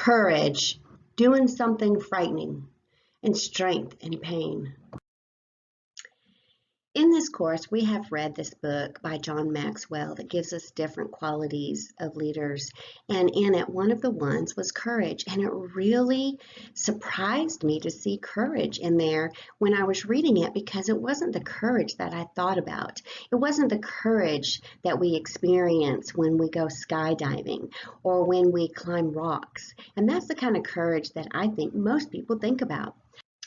courage, doing something frightening, and strength in pain. In this course, we have read this book by John Maxwell that gives us different qualities of leaders. And in it, one of the ones was courage. And it really surprised me to see courage in there when I was reading it, because it wasn't the courage that I thought about. It wasn't the courage that we experience when we go skydiving or when we climb rocks. And that's the kind of courage that I think most people think about.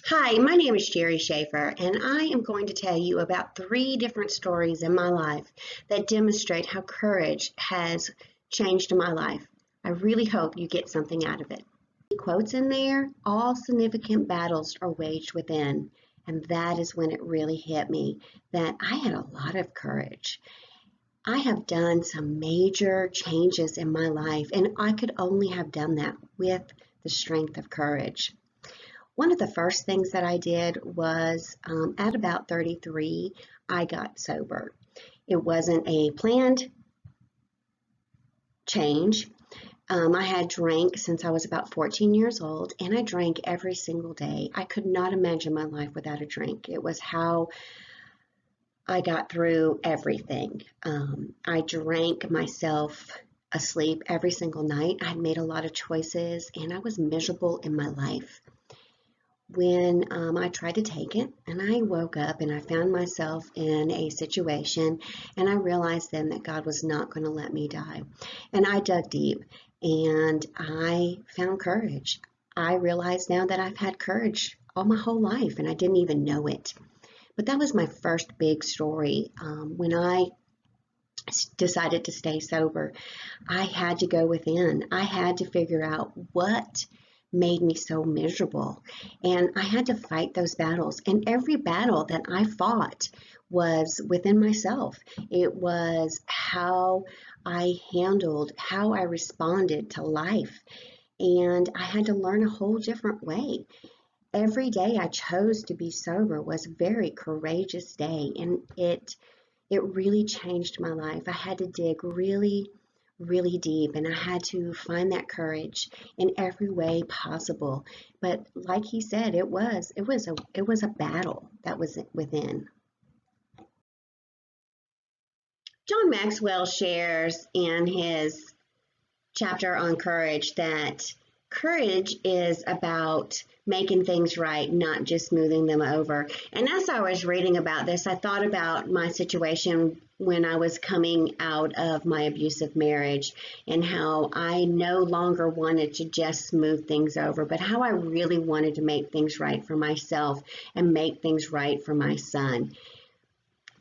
Hi, my name is Sherry Schaefer, and I am going to tell you about 3 different stories in my life that demonstrate how courage has changed my life. I really hope you get something out of it. The quotes in there, all significant battles are waged within, and that is when it really hit me that I had a lot of courage. I have done some major changes in my life, and I could only have done that with the strength of courage. One of the first things that I did was at about 33, I got sober. It wasn't a planned change. I had drank since I was about 14 years old, and I drank every single day. I could not imagine my life without a drink. It was how I got through everything. I drank myself asleep every single night. I had made a lot of choices, and I was miserable in my life. When I tried to take it, and I woke up and I found myself in a situation, and I realized then that God was not going to let me die. And I dug deep and I found courage. I realize now that I've had courage all my whole life and I didn't even know it. But that was my first big story. When I decided to stay sober, I had to go within. I had to figure out what made me so miserable, and I had to fight those battles. And every battle that I fought was within myself. It was how I handled, how I responded to life, and I had to learn a whole different way. Every day I chose to be sober was a very courageous day, and it really changed my life. I had to dig really deep, and I had to find that courage in every way possible. But like he said, it was a battle that was within. John Maxwell shares in his chapter on courage that courage is about making things right, not just smoothing them over. And as I was reading about this, I thought about my situation when I was coming out of my abusive marriage and how I no longer wanted to just smooth things over, but how I really wanted to make things right for myself and make things right for my son.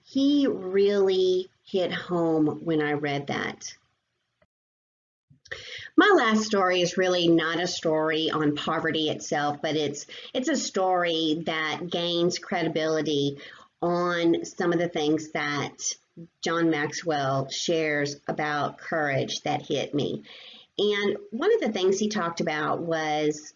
He really hit home when I read that. My last story is really not a story on poverty itself, but it's a story that gains credibility on some of the things that John Maxwell shares about courage that hit me. And one of the things he talked about was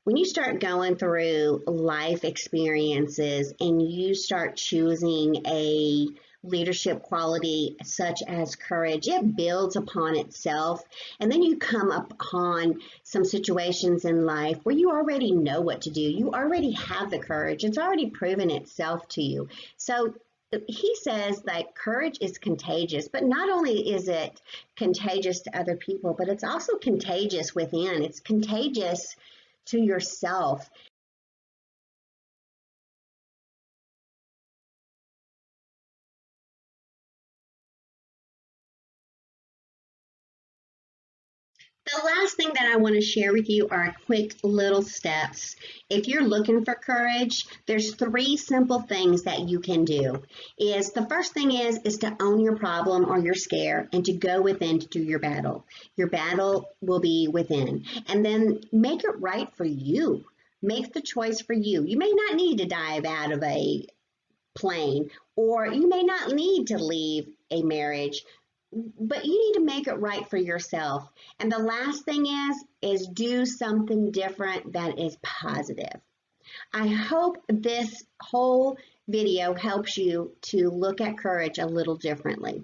when you start going through life experiences and you start choosing a leadership quality such as courage, it builds upon itself, and then you come upon some situations in life where you already know what to do. You already have the courage. It's already proven itself to you. So he says that courage is contagious, but not only is it contagious to other people, but it's also contagious within. It's contagious to yourself. The last thing that I want to share with you are quick little steps. If you're looking for courage, there's 3 simple things that you can do. The first thing is to own your problem or your scare and to go within to do your battle. Your battle will be within. And then make it right for you. Make the choice for you. You may not need to dive out of a plane, or you may not need to leave a marriage, but you need to make it right for yourself. And the last thing is do something different that is positive. I hope this whole video helps you to look at courage a little differently.